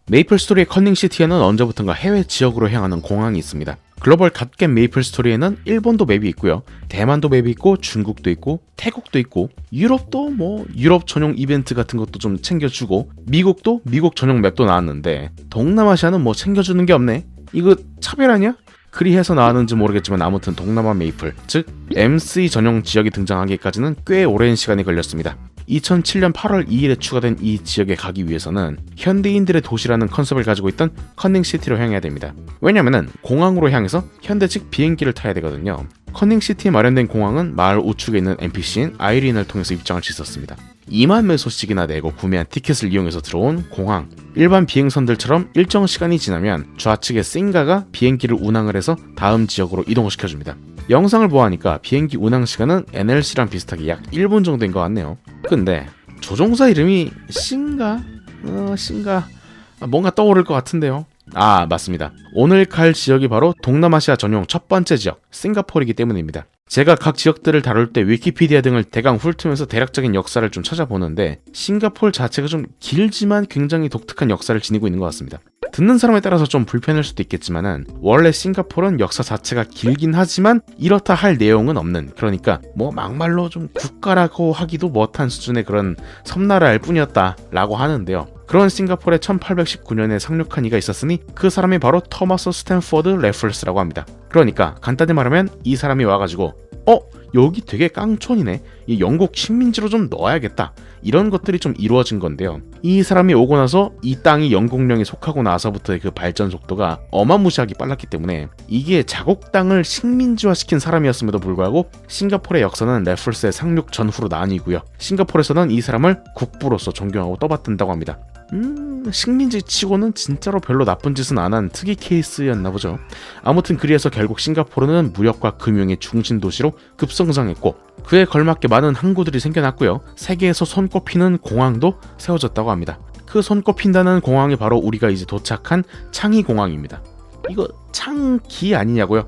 메이플스토리의 커닝시티에는 언제부턴가 해외 지역으로 향하는 공항이 있습니다. 글로벌 갓겜 메이플스토리에는 일본도 맵이 있고요, 대만도 맵이 있고, 중국도 있고, 태국도 있고, 유럽도 유럽 전용 이벤트 같은 것도 좀 챙겨주고, 미국도 미국 전용 맵도 나왔는데 동남아시아는 챙겨주는 게 없네. 이거 차별 아니야? 그리 해서 나왔는지 모르겠지만 아무튼 동남아 메이플, 즉 MC 전용 지역이 등장하기까지는 꽤 오랜 시간이 걸렸습니다. 2007년 8월 2일에 추가된 이 지역에 가기 위해서는 현대인들의 도시라는 컨셉을 가지고 있던 커닝시티로 향해야 됩니다. 왜냐면은 공항으로 향해서 현대식 비행기를 타야 되거든요. 커닝시티에 마련된 공항은 마을 우측에 있는 NPC인 아이린을 통해서 입장할 수 있었습니다. 2만 매소씩이나 내고 구매한 티켓을 이용해서 들어온 공항. 일반 비행선들처럼 일정 시간이 지나면 좌측의 싱가가 비행기를 운항을 해서 다음 지역으로 이동을 시켜줍니다. 영상을 보아하니까 비행기 운항 시간은 NLC랑 비슷하게 약 1분 정도인 것 같네요. 근데 조종사 이름이 싱가? 뭔가 떠오를 것 같은데요. 아, 맞습니다. 오늘 갈 지역이 바로 동남아시아 전용 첫 번째 지역 싱가포르이기 때문입니다. 제가 각 지역들을 다룰 때 위키피디아 등을 대강 훑으면서 대략적인 역사를 좀 찾아보는데 싱가포르 자체가 좀 길지만 굉장히 독특한 역사를 지니고 있는 것 같습니다. 듣는 사람에 따라서 좀 불편할 수도 있겠지만은 원래 싱가포르는 역사 자체가 길긴 하지만 이렇다 할 내용은 없는, 그러니까 막말로 좀 국가라고 하기도 못한 수준의 그런 섬나라일 뿐이었다 라고 하는데요. 그런 싱가포르에 1819년에 상륙한 이가 있었으니 그 사람이 바로 토마스 스탠포드 래플스라고 합니다. 그러니까 간단히 말하면 이 사람이 와가지고 여기 되게 깡촌이네, 이 영국 식민지로 좀 넣어야겠다, 이런 것들이 좀 이루어진 건데요. 이 사람이 오고 나서 이 땅이 영국령에 속하고 나서부터의 그 발전 속도가 어마무시하게 빨랐기 때문에 이게 자국 땅을 식민지화시킨 사람이었음에도 불구하고 싱가포르의 역사는 래플스의 상륙 전후로 나뉘고요. 싱가포르에서는 이 사람을 국부로서 존경하고 떠받든다고 합니다. 식민지 치고는 진짜로 별로 나쁜 짓은 안 한 특이 케이스였나 보죠. 아무튼 그리해서 결국 싱가포르는 무역과 금융의 중심 도시로 급성장했고 그에 걸맞게 많은 항구들이 생겨났고요. 세계에서 손꼽히는 공항도 세워졌다고 합니다. 그 손꼽힌다는 공항이 바로 우리가 이제 도착한 창의공항입니다. 이거 창기 아니냐고요?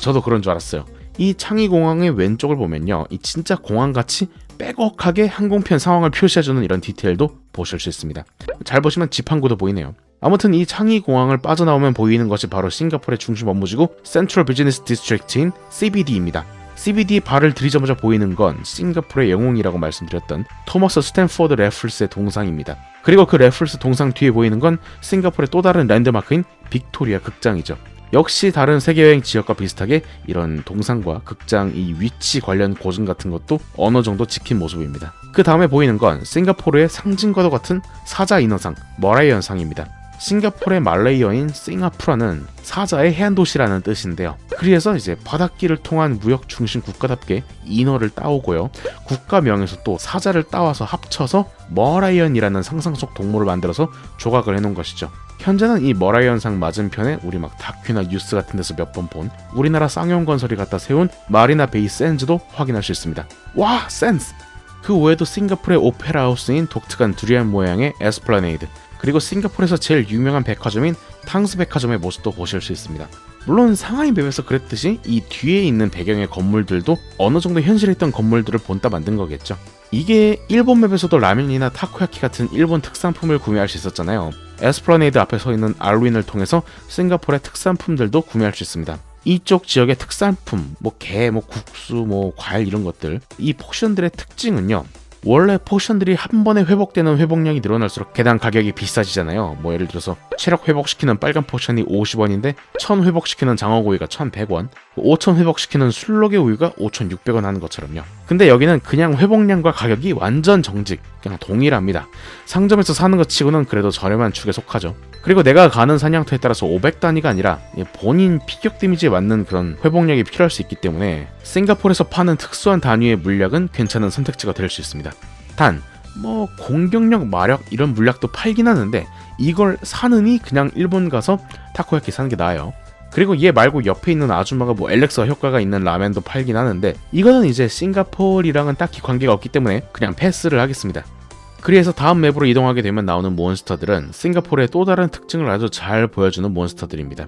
저도 그런 줄 알았어요. 이 창의공항의 왼쪽을 보면요, 이 진짜 공항같이 빼곡하게 항공편 상황을 표시해주는 이런 디테일도 보실 수 있습니다. 잘 보시면 지판구도 보이네요. 아무튼 이 창의공항을 빠져나오면 보이는 것이 바로 싱가포르의 중심 업무지구 센트럴 비즈니스 디스트릭트인 CBD입니다. CBD에 발을 들이자마자 보이는 건 싱가포르의 영웅이라고 말씀드렸던 토머스 스탠포드 래플스의 동상입니다. 그리고 그 래플스 동상 뒤에 보이는 건 싱가포르의 또 다른 랜드마크인 빅토리아 극장이죠. 역시 다른 세계여행 지역과 비슷하게 이런 동상과 극장 이 위치 관련 고증 같은 것도 어느 정도 지킨 모습입니다. 그 다음에 보이는 건 싱가포르의 상징과도 같은 사자 인어상 머라이언상입니다. 싱가포르의 말레이어인 싱하프라는 사자의 해안도시라는 뜻인데요. 그래서 이제 바닷길을 통한 무역 중심 국가답게 인어를 따오고요, 국가명에서 또 사자를 따와서 합쳐서 머라이언이라는 상상 속 동물을 만들어서 조각을 해놓은 것이죠. 현재는 이 머라이언상 맞은편에 우리 다큐나 뉴스 같은 데서 몇 번 본 우리나라 쌍용건설이 갖다 세운 마리나 베이 샌즈도 확인할 수 있습니다. 와, 샌즈! 그 외에도 싱가포르의 오페라 하우스인 독특한 두리안 모양의 에스플라네이드, 그리고 싱가포르에서 제일 유명한 백화점인 탕스 백화점의 모습도 보실 수 있습니다. 물론 상하이 맵에서 그랬듯이 이 뒤에 있는 배경의 건물들도 어느 정도 현실에 있던 건물들을 본따 만든 거겠죠. 이게 일본 맵에서도 라면이나 타코야키 같은 일본 특산품을 구매할 수 있었잖아요. 에스플라네이드 앞에 서 있는 알윈을 통해서 싱가포르의 특산품들도 구매할 수 있습니다. 이쪽 지역의 특산품, 게, 국수, 과일 이런 것들, 이 포션들의 특징은요, 원래 포션들이 한 번에 회복되는 회복량이 늘어날수록 계단 가격이 비싸지잖아요. 예를 들어서 체력 회복시키는 빨간 포션이 50원인데 1000 회복시키는 장어구이가 1100원, 5000 회복시키는 술록의 우유가 5600원 하는 것처럼요. 근데 여기는 그냥 회복량과 가격이 완전 정직, 그냥 동일합니다. 상점에서 사는 것 치고는 그래도 저렴한 축에 속하죠. 그리고 내가 가는 사냥터에 따라서 500단위가 아니라 본인 피격 데미지에 맞는 그런 회복량이 필요할 수 있기 때문에 싱가포르에서 파는 특수한 단위의 물약은 괜찮은 선택지가 될 수 있습니다. 단, 공격력, 마력 이런 물약도 팔긴 하는데 이걸 사느니 그냥 일본 가서 타코야키 사는 게 나아요. 그리고 얘 말고 옆에 있는 아줌마가 엘렉서 효과가 있는 라멘도 팔긴 하는데 이거는 이제 싱가포르랑은 딱히 관계가 없기 때문에 그냥 패스를 하겠습니다. 그래서 다음 맵으로 이동하게 되면 나오는 몬스터들은 싱가포르의 또 다른 특징을 아주 잘 보여주는 몬스터들입니다.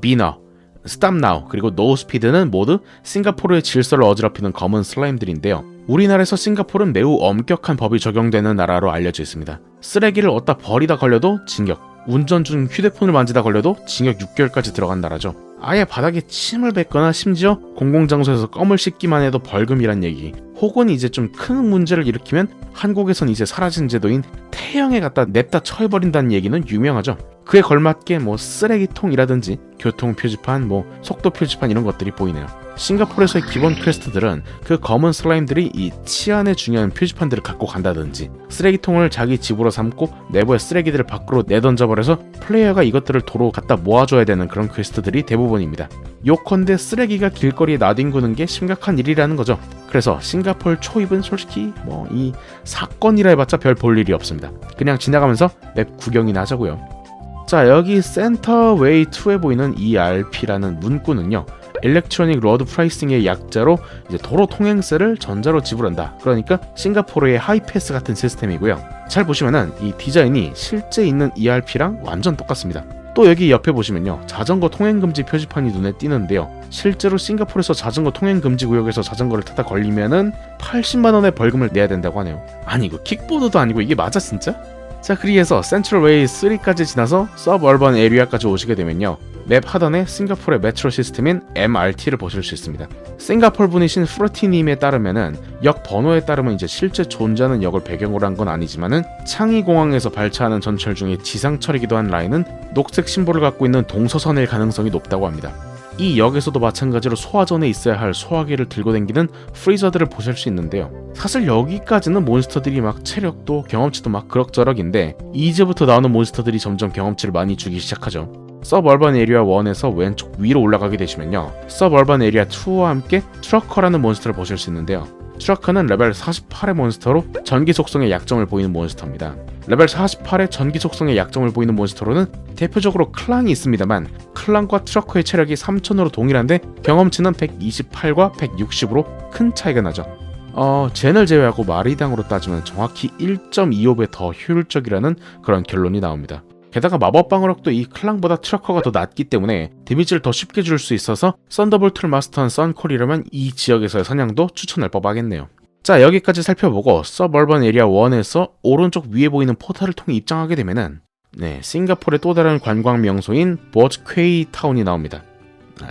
비너, 스탑나우, 그리고 노스피드는 모두 싱가포르의 질서를 어지럽히는 검은 슬라임들인데요. 우리나라에서 싱가포르는 매우 엄격한 법이 적용되는 나라로 알려져 있습니다. 쓰레기를 얻다 버리다 걸려도 징역, 운전 중 휴대폰을 만지다 걸려도 징역 6개월까지 들어간 나라죠. 아예 바닥에 침을 뱉거나 심지어 공공장소에서 껌을 씹기만 해도 벌금이란 얘기, 혹은 이제 좀 큰 문제를 일으키면 한국에선 이제 사라진 제도인 태형에 갖다 냅다 처해버린다는 얘기는 유명하죠. 그에 걸맞게 뭐 쓰레기통이라든지 교통 표지판, 뭐 속도 표지판 이런 것들이 보이네요. 싱가포르에서의 기본 퀘스트들은 그 검은 슬라임들이 이 치안에 중요한 표지판들을 갖고 간다든지, 쓰레기통을 자기 집으로 삼고 내부의 쓰레기들을 밖으로 내던져버려서 플레이어가 이것들을 도로 갖다 모아줘야 되는 그런 퀘스트들이 대부분입니다. 요컨대 쓰레기가 길거리에 나뒹구는 게 심각한 일이라는 거죠. 그래서 싱가포르 초입은 솔직히 뭐 이 사건이라 해봤자 별 볼 일이 없습니다. 그냥 지나가면서 맵 구경이나 하자고요. 자, 여기 센터웨이 2에 보이는 ERP라는 문구는요, 일렉트로닉 로드 프라이싱의 약자로 이제 도로 통행세를 전자로 지불한다. 그러니까 싱가포르의 하이패스 같은 시스템이고요. 잘 보시면은 이 디자인이 실제 있는 ERP랑 완전 똑같습니다. 또 여기 옆에 보시면요, 자전거 통행금지 표지판이 눈에 띄는데요. 실제로 싱가포르에서 자전거 통행금지 구역에서 자전거를 타다 걸리면은 80만 원의 벌금을 내야 된다고 하네요. 아니 이거 킥보드도 아니고 이게 맞아 진짜? 자, 그리해서 센트럴웨이 3까지 지나서 서브얼번 에리아까지 오시게 되면요, 맵 하단에 싱가포르의 메트로 시스템인 MRT를 보실 수 있습니다. 싱가포르 분이신 프로티님에 따르면은 역 번호에 따르면 이제 실제 존재하는 역을 배경으로 한 건 아니지만은 창의공항에서 발차하는 전철 중에 지상철이기도 한 라인은 녹색 심볼을 갖고 있는 동서선일 가능성이 높다고 합니다. 이 역에서도 마찬가지로 소화전에 있어야 할 소화기를 들고 다니는 프리저들을 보실 수 있는데요. 사실 여기까지는 몬스터들이 막 체력도 경험치도 막 그럭저럭인데, 이제부터 나오는 몬스터들이 점점 경험치를 많이 주기 시작하죠. 서브얼번 에리아 1에서 왼쪽 위로 올라가게 되시면요, 서브얼번 에리아 2와 함께 트러커라는 몬스터를 보실 수 있는데요. 트러커는 레벨 48의 몬스터로 전기 속성의 약점을 보이는 몬스터입니다. 레벨 48의 전기 속성의 약점을 보이는 몬스터로는 대표적으로 클랑이 있습니다만, 클랑과 트러커의 체력이 3000으로 동일한데 경험치는 128과 160으로 큰 차이가 나죠. 젠을 제외하고 마리당으로 따지면 정확히 1.25배 더 효율적이라는 그런 결론이 나옵니다. 게다가 마법 방어력도 이 클랑보다 트러커가 더 낮기 때문에 데미지를 더 쉽게 줄 수 있어서 썬더볼트를 마스터한 썬콜이라면 이 지역에서의 사냥도 추천할 법하겠네요. 자, 여기까지 살펴보고 서벌번 에리아 1에서 오른쪽 위에 보이는 포탈을 통해 입장하게 되면은 싱가포르의 또 다른 관광 명소인 보트퀘이 타운이 나옵니다.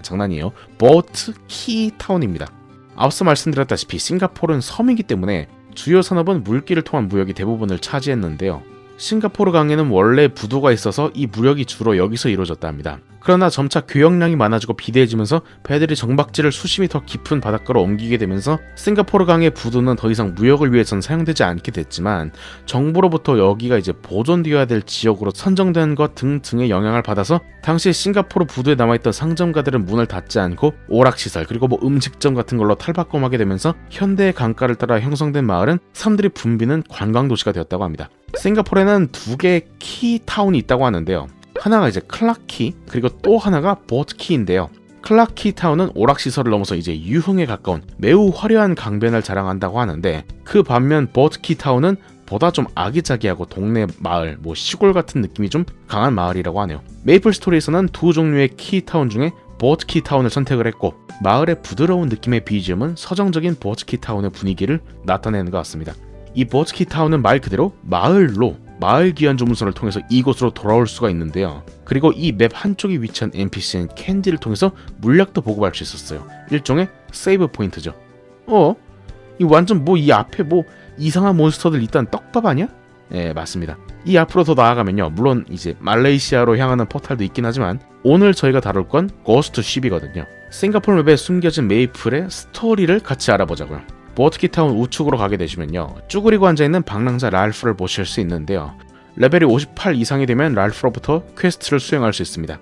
장난이에요. 보트키 타운입니다. 앞서 말씀드렸다시피 싱가포르는 섬이기 때문에 주요 산업은 물길을 통한 무역이 대부분을 차지했는데요. 싱가포르 강에는 원래 부두가 있어서 이 무역이 주로 여기서 이루어졌다 합니다. 그러나 점차 교역량이 많아지고 비대해지면서 배들이 정박지를 수십 미터 깊은 바닷가로 옮기게 되면서 싱가포르 강의 부두는 더 이상 무역을 위해선 사용되지 않게 됐지만, 정부로부터 여기가 이제 보존되어야 될 지역으로 선정된 것 등등의 영향을 받아서 당시 싱가포르 부두에 남아있던 상점가들은 문을 닫지 않고 오락시설 그리고 뭐 음식점 같은 걸로 탈바꿈하게 되면서 현대의 강가를 따라 형성된 마을은 사람들이 붐비는 관광도시가 되었다고 합니다. 싱가포르에는 두 개의 키타운이 있다고 하는데요. 하나가 이제 클라키, 그리고 또 하나가 보트키인데요. 클라키 타운은 오락시설을 넘어서 이제 유흥에 가까운 매우 화려한 강변을 자랑한다고 하는데, 그 반면 보트키 타운은 보다 좀 아기자기하고 동네 마을, 뭐 시골 같은 느낌이 좀 강한 마을이라고 하네요. 메이플 스토리에서는 두 종류의 키타운 중에 보트키 타운을 선택을 했고, 마을의 부드러운 느낌의 BGM은 서정적인 보트키 타운의 분위기를 나타내는 것 같습니다. 이 보트키 타운은 말 그대로 마을로 마을 귀환 조문서를 통해서 이곳으로 돌아올 수가 있는데요. 그리고 이 맵 한쪽에 위치한 NPC인 캔디를 통해서 물약도 보급할 수 있었어요. 일종의 세이브 포인트죠. 이 완전 뭐 이 앞에 뭐 이상한 몬스터들 있다는 떡밥 아니야? 네, 맞습니다. 이 앞으로 더 나아가면요, 물론 이제 말레이시아로 향하는 포탈도 있긴 하지만 오늘 저희가 다룰 건 고스트 쉽이거든요. 싱가포르 맵에 숨겨진 메이플의 스토리를 같이 알아보자고요. 보트키타운 우측으로 가게 되시면요, 쭈그리고 앉아있는 방랑자 랄프를 보실 수 있는데요. 레벨이 58 이상이 되면 랄프로부터 퀘스트를 수행할 수 있습니다.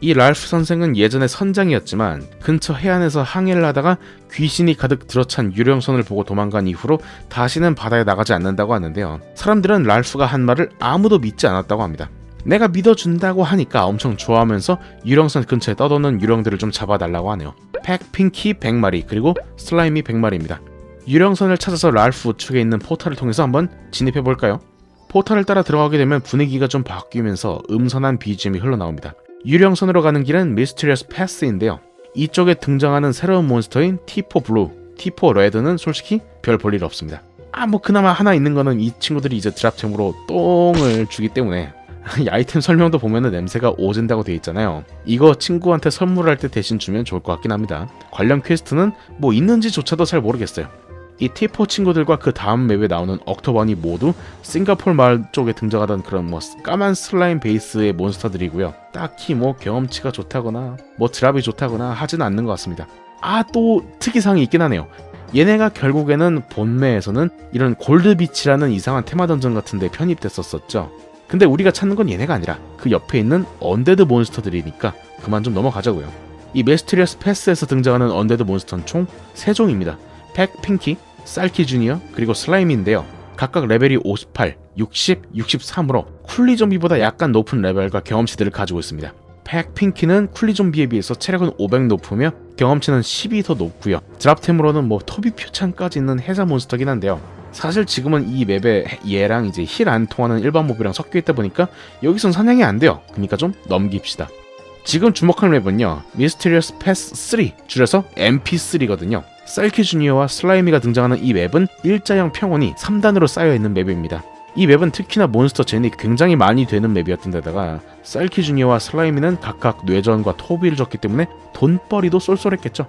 이 랄프 선생은 예전에 선장이었지만 근처 해안에서 항해를 하다가 귀신이 가득 들어찬 유령선을 보고 도망간 이후로 다시는 바다에 나가지 않는다고 하는데요. 사람들은 랄프가 한 말을 아무도 믿지 않았다고 합니다. 내가 믿어준다고 하니까 엄청 좋아하면서 유령선 근처에 떠도는 유령들을 좀 잡아달라고 하네요. 팩핑키 100마리 그리고 슬라이미 100마리입니다. 유령선을 찾아서 랄프 우측에 있는 포탈을 통해서 한번 진입해볼까요? 포탈을 따라 들어가게 되면 분위기가 좀 바뀌면서 음산한 BGM이 흘러나옵니다. 유령선으로 가는 길은 미스테리어스 패스인데요. 이쪽에 등장하는 새로운 몬스터인 T4 블루, T4 레드는 솔직히 별 볼 일 없습니다. 뭐 그나마 하나 있는 거는 이 친구들이 이제 드랍템으로 똥을 주기 때문에 이 아이템 설명도 보면은 냄새가 오진다고 되어 있잖아요. 이거 친구한테 선물할 때 대신 주면 좋을 것 같긴 합니다. 관련 퀘스트는 뭐 있는지조차도 잘 모르겠어요. 이 T4 친구들과 그 다음 맵에 나오는 옥토번이 모두 싱가포르 마을 쪽에 등장하던 그런 뭐 까만 슬라임 베이스의 몬스터들이고요. 딱히 뭐 경험치가 좋다거나 뭐 드랍이 좋다거나 하진 않는 것 같습니다. 또 특이사항이 있긴 하네요. 얘네가 결국에는 본매에서는 이런 골드비치라는 이상한 테마 던전 같은 데 편입됐었죠. 근데 우리가 찾는 건 얘네가 아니라 그 옆에 있는 언데드 몬스터들이니까 그만 좀 넘어가자고요. 이 미스테리어스 패스에서 등장하는 언데드 몬스터는 총 3종입니다. 팩, 핑키, 쌀키 주니어, 그리고 슬라임인데요. 각각 레벨이 58, 60, 63으로 쿨리 좀비보다 약간 높은 레벨과 경험치들을 가지고 있습니다. 팩, 핑키는 쿨리 좀비에 비해서 체력은 500 높으며 경험치는 10이 더 높고요. 드랍템으로는 뭐 토비 표창까지 있는 해자 몬스터긴 한데요. 사실 지금은 이 맵에 얘랑 이제 힐 안 통하는 일반 몹이랑 섞여 있다 보니까 여기선 사냥이 안 돼요. 그러니까 좀 넘깁시다. 지금 주목할 맵은요, 미스테리어스 패스 3, 줄여서 MP3거든요. 쌀키 주니어와 슬라이미가 등장하는 이 맵은 일자형 평원이 3단으로 쌓여있는 맵입니다. 이 맵은 특히나 몬스터 젠이 굉장히 많이 되는 맵이었던 데다가 쌀키 주니어와 슬라이미는 각각 뇌전과 토비를 줬기 때문에 돈벌이도 쏠쏠했겠죠.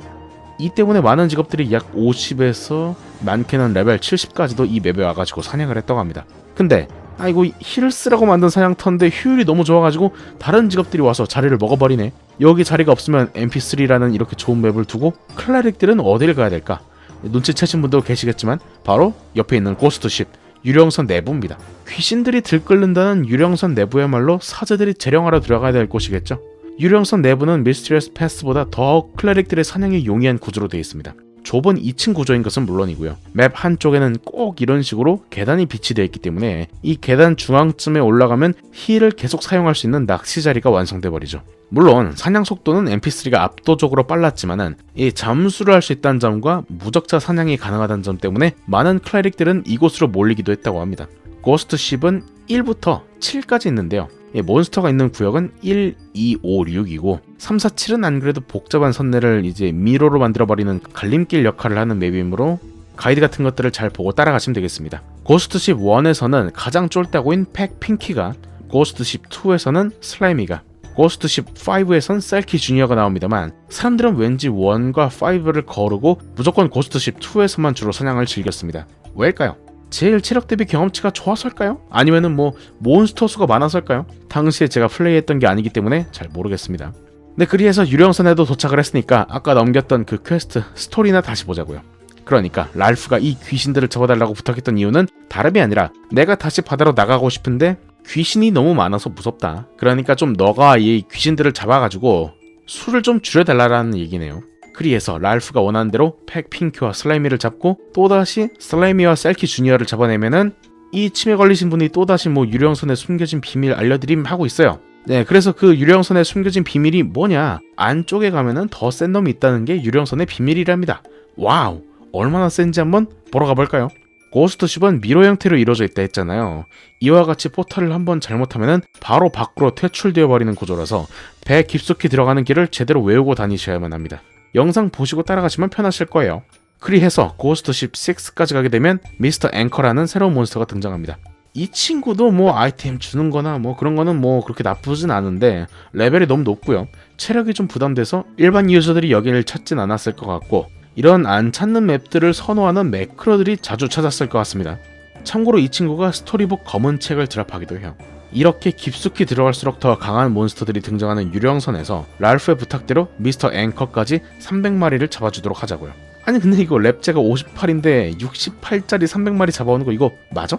이 때문에 많은 직업들이 약 50에서 많게는 레벨 70까지도 이 맵에 와가지고 사냥을 했다고 합니다. 근데 이거 힐을 쓰라고 만든 사냥터인데 효율이 너무 좋아가지고 다른 직업들이 와서 자리를 먹어버리네. 여기 자리가 없으면 MP3라는 이렇게 좋은 맵을 두고 클레릭들은 어디를 가야 될까? 눈치채신 분도 계시겠지만 바로 옆에 있는 고스트십, 유령선 내부입니다. 귀신들이 들끓는다는 유령선 내부야말로 사제들이 재령하러 들어가야 될 곳이겠죠. 유령선 내부는 미스테리어스 패스보다 더 클레릭들의 사냥이 용이한 구조로 되어 있습니다. 좁은 2층 구조인 것은 물론이고요. 맵 한쪽에는 꼭 이런 식으로 계단이 비치되어 있기 때문에 이 계단 중앙쯤에 올라가면 힐을 계속 사용할 수 있는 낚시 자리가 완성돼 버리죠. 물론 사냥 속도는 MP3가 압도적으로 빨랐지만은 이 잠수를 할 수 있다는 점과 무적자 사냥이 가능하다는 점 때문에 많은 클레릭들은 이곳으로 몰리기도 했다고 합니다. 고스트십은 1부터 7까지 있는데요. 몬스터가 있는 구역은 1, 2, 5, 6이고 3, 4, 7은 안 그래도 복잡한 선내를 이제 미로로 만들어버리는 갈림길 역할을 하는 맵이므로 가이드 같은 것들을 잘 보고 따라가시면 되겠습니다. 고스트십 1에서는 가장 쫄따구인 팩 핑키가, 고스트십 2에서는 슬라이미가, 고스트십 5에선 셀키 주니어가 나옵니다만 사람들은 왠지 1과 5를 거르고 무조건 고스트십 2에서만 주로 사냥을 즐겼습니다. 왜일까요? 제일 체력 대비 경험치가 좋아서일까요? 아니면은 뭐 몬스터 수가 많아서일까요? 당시에 제가 플레이했던 게 아니기 때문에 잘 모르겠습니다. 네, 그리해서 유령선에도 도착을 했으니까 아까 넘겼던 그 퀘스트 스토리나 다시 보자고요. 그러니까 랄프가 이 귀신들을 잡아달라고 부탁했던 이유는 다름이 아니라 내가 다시 바다로 나가고 싶은데 귀신이 너무 많아서 무섭다. 그러니까 좀 너가 이 귀신들을 잡아가지고 수를 좀 줄여달라는 얘기네요. 그리해서 랄프가 원하는 대로 팩 핑키와 슬라이미를 잡고 또다시 슬라이미와 셀키 주니어를 잡아내면은 이 치매 걸리신 분이 또다시 뭐 유령선에 숨겨진 비밀 알려드림 하고 있어요. 네, 그래서 그 유령선에 숨겨진 비밀이 뭐냐? 안쪽에 가면은 더 센 놈이 있다는 게 유령선의 비밀이랍니다. 와우, 얼마나 센지 한번 보러 가볼까요? 고스트십은 미로 형태로 이루어져 있다 했잖아요. 이와 같이 포탈을 한번 잘못하면은 바로 밖으로 퇴출되어 버리는 구조라서 배 깊숙이 들어가는 길을 제대로 외우고 다니셔야만 합니다. 영상 보시고 따라가시면 편하실 거예요. 그리해서 고스트십 6까지 가게 되면 미스터 앵커라는 새로운 몬스터가 등장합니다. 이 친구도 뭐 아이템 주는 거나 뭐 그런 거는 뭐 그렇게 나쁘진 않은데 레벨이 너무 높고요. 체력이 좀 부담돼서 일반 유저들이 여기를 찾진 않았을 것 같고 이런 안 찾는 맵들을 선호하는 매크로들이 자주 찾았을 것 같습니다. 참고로 이 친구가 스토리북 검은 책을 드랍하기도 해요. 이렇게 깊숙이 들어갈수록 더 강한 몬스터들이 등장하는 유령선에서 랄프의 부탁대로 미스터 앵커까지 300마리를 잡아주도록 하자고요. 아니 근데 이거 랩제가 58인데 68짜리 300마리 잡아오는 거 이거 맞아?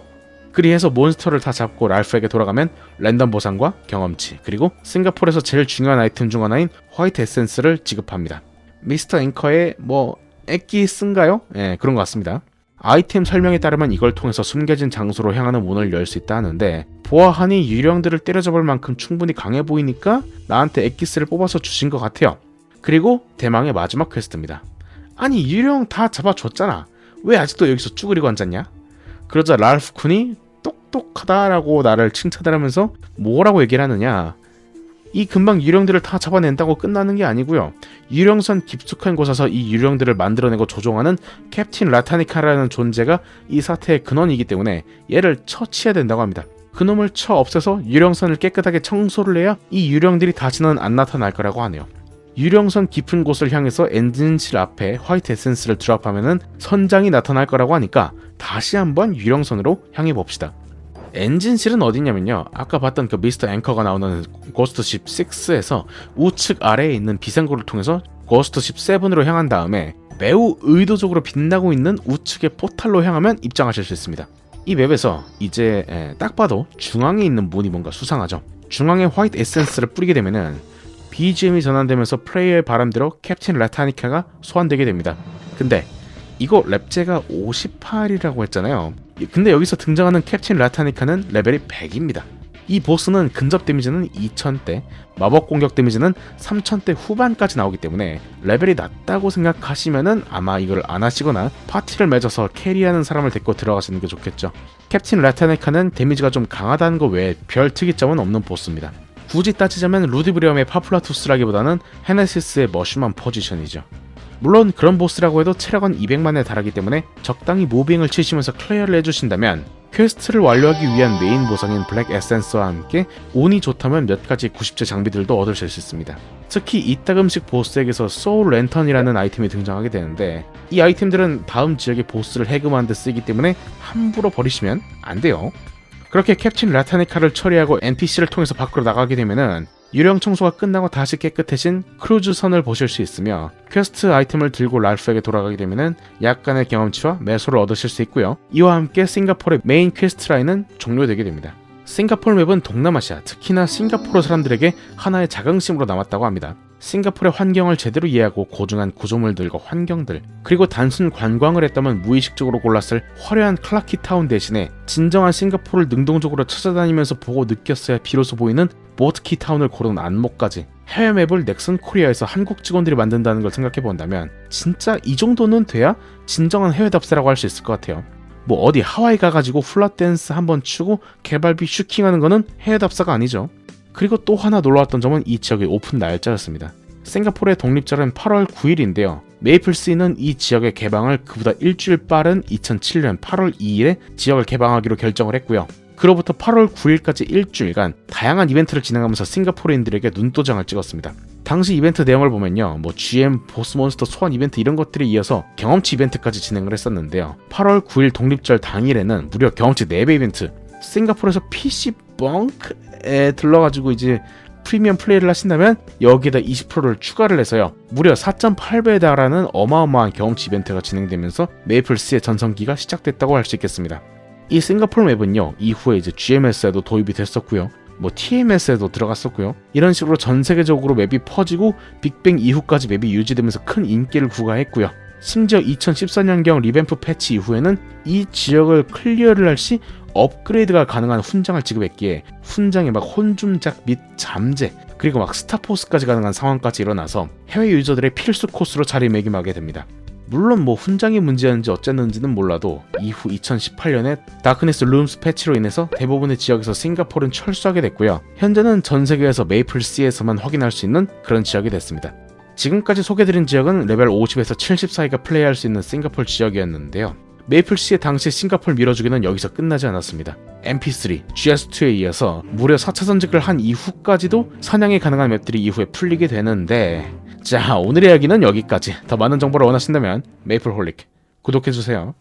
그리해서 몬스터를 다 잡고 랄프에게 돌아가면 랜덤 보상과 경험치 그리고 싱가포르에서 제일 중요한 아이템 중 하나인 화이트 에센스를 지급합니다. 미스터 앵커의 뭐 엑기스인가요? 예, 그런 것 같습니다. 아이템 설명에 따르면 이걸 통해서 숨겨진 장소로 향하는 문을 열 수 있다 하는데 보아하니 유령들을 때려잡을 만큼 충분히 강해 보이니까 나한테 엑기스를 뽑아서 주신 것 같아요. 그리고 대망의 마지막 퀘스트입니다. 아니 유령 다 잡아줬잖아. 왜 아직도 여기서 쭈그리고 앉았냐? 그러자 랄프쿤이 똑똑하다라고 나를 칭찬하면서 뭐라고 얘기를 하느냐. 이 금방 유령들을 다 잡아낸다고 끝나는 게 아니고요. 유령선 깊숙한 곳에서 이 유령들을 만들어내고 조종하는 캡틴 라타니카라는 존재가 이 사태의 근원이기 때문에 얘를 처치해야 된다고 합니다. 그놈을 쳐 없애서 유령선을 깨끗하게 청소를 해야 이 유령들이 다시는 안 나타날 거라고 하네요. 유령선 깊은 곳을 향해서 엔진실 앞에 화이트 에센스를 드랍하면은 선장이 나타날 거라고 하니까 다시 한번 유령선으로 향해 봅시다. 엔진실은 어디냐면요, 아까 봤던 그 미스터 앵커가 나오는 고스트십 6에서 우측 아래에 있는 비상구를 통해서 고스트십 7으로 향한 다음에 매우 의도적으로 빛나고 있는 우측의 포탈로 향하면 입장하실 수 있습니다. 이 맵에서 이제 딱 봐도 중앙에 있는 문이 뭔가 수상하죠. 중앙에 화이트 에센스를 뿌리게 되면은 BGM이 전환되면서 플레이어의 바람대로 캡틴 라타니카가 소환되게 됩니다. 근데 이거 랩제가 58이라고 했잖아요. 근데 여기서 등장하는 캡틴 라타니카는 레벨이 100입니다. 이 보스는 근접 데미지는 2000대, 마법 공격 데미지는 3000대 후반까지 나오기 때문에 레벨이 낮다고 생각하시면은 아마 이걸 안 하시거나 파티를 맺어서 캐리하는 사람을 데리고 들어가시는 게 좋겠죠. 캡틴 라타니카는 데미지가 좀 강하다는 거 외에 별 특이점은 없는 보스입니다. 굳이 따지자면 루디브리엄의 파플라투스라기보다는 헤네시스의 머쉬만 포지션이죠. 물론 그런 보스라고 해도 체력은 200만에 달하기 때문에 적당히 모빙을 치시면서 클리어를 해주신다면 퀘스트를 완료하기 위한 메인 보상인 블랙 에센스와 함께 운이 좋다면 몇 가지 90제 장비들도 얻으실 수 있습니다. 특히 이따금씩 보스에게서 소울 랜턴이라는 아이템이 등장하게 되는데 이 아이템들은 다음 지역의 보스를 해금하는 데 쓰이기 때문에 함부로 버리시면 안 돼요. 그렇게 캡틴 라타니카를 처리하고 NPC를 통해서 밖으로 나가게 되면은 유령 청소가 끝나고 다시 깨끗해진 크루즈선을 보실 수 있으며 퀘스트 아이템을 들고 랄프에게 돌아가게 되면은 약간의 경험치와 매소를 얻으실 수 있고요. 이와 함께 싱가포르의 메인 퀘스트 라인은 종료되게 됩니다. 싱가포르 맵은 동남아시아, 특히나 싱가포르 사람들에게 하나의 자긍심으로 남았다고 합니다. 싱가포르의 환경을 제대로 이해하고 고증한 구조물들과 환경들, 그리고 단순 관광을 했다면 무의식적으로 골랐을 화려한 클라키타운 대신에 진정한 싱가포르를 능동적으로 찾아다니면서 보고 느꼈어야 비로소 보이는 보트키타운을 고른 안목까지 해외 맵을 넥슨 코리아에서 한국 직원들이 만든다는 걸 생각해본다면 진짜 이 정도는 돼야 진정한 해외답세라고 할 수 있을 것 같아요. 뭐 어디 하와이 가가지고 플랫댄스 한번 추고 개발비 슈킹하는 거는 해외답사가 아니죠. 그리고 또 하나 놀라웠던 점은 이 지역의 오픈 날짜였습니다. 싱가포르의 독립절은 8월 9일인데요. 메이플스는 이 지역의 개방을 그보다 일주일 빠른 2007년 8월 2일에 지역을 개방하기로 결정을 했고요. 그로부터 8월 9일까지 일주일간 다양한 이벤트를 진행하면서 싱가포르인들에게 눈도장을 찍었습니다. 당시 이벤트 내용을 보면요, 뭐 GM, 보스몬스터 소환 이벤트 이런 것들에 이어서 경험치 이벤트까지 진행을 했었는데요. 8월 9일 독립절 당일에는 무려 경험치 4배 이벤트, 싱가포르에서 PC 벙크에 들러가지고 이제 프리미엄 플레이를 하신다면 여기에다 20%를 추가를 해서요, 무려 4.8배에 달하는 어마어마한 경험치 이벤트가 진행되면서 메이플스의 전성기가 시작됐다고 할 수 있겠습니다. 이 싱가포르 맵은요, 이후에 이제 GMS에도 도입이 됐었고요, 뭐 TMS에도 들어갔었고요. 이런 식으로 전 세계적으로 맵이 퍼지고 빅뱅 이후까지 맵이 유지되면서 큰 인기를 구가했고요. 심지어 2014년경 리뱀프 패치 이후에는 이 지역을 클리어를 할 시 업그레이드가 가능한 훈장을 지급했기에 훈장에 막 혼줌작 및 잠재, 그리고 막 스타포스까지 가능한 상황까지 일어나서 해외 유저들의 필수 코스로 자리매김하게 됩니다. 물론 뭐 훈장이 문제였는지 어쨌는지는 몰라도 이후 2018년에 다크니스 룸스 패치로 인해서 대부분의 지역에서 싱가포르는 철수하게 됐고요. 현재는 전 세계에서 메이플시에서만 확인할 수 있는 그런 지역이 됐습니다. 지금까지 소개드린 지역은 레벨 50에서 70 사이가 플레이할 수 있는 싱가포르 지역이었는데요. 메이플시의 당시 싱가포르 밀어주기는 여기서 끝나지 않았습니다. MP3, GS2에 이어서 무려 4차 전직을 한 이후까지도 사냥이 가능한 맵들이 이후에 풀리게 되는데, 자, 오늘의 이야기는 여기까지. 더 많은 정보를 원하신다면 메이플홀릭 구독해주세요.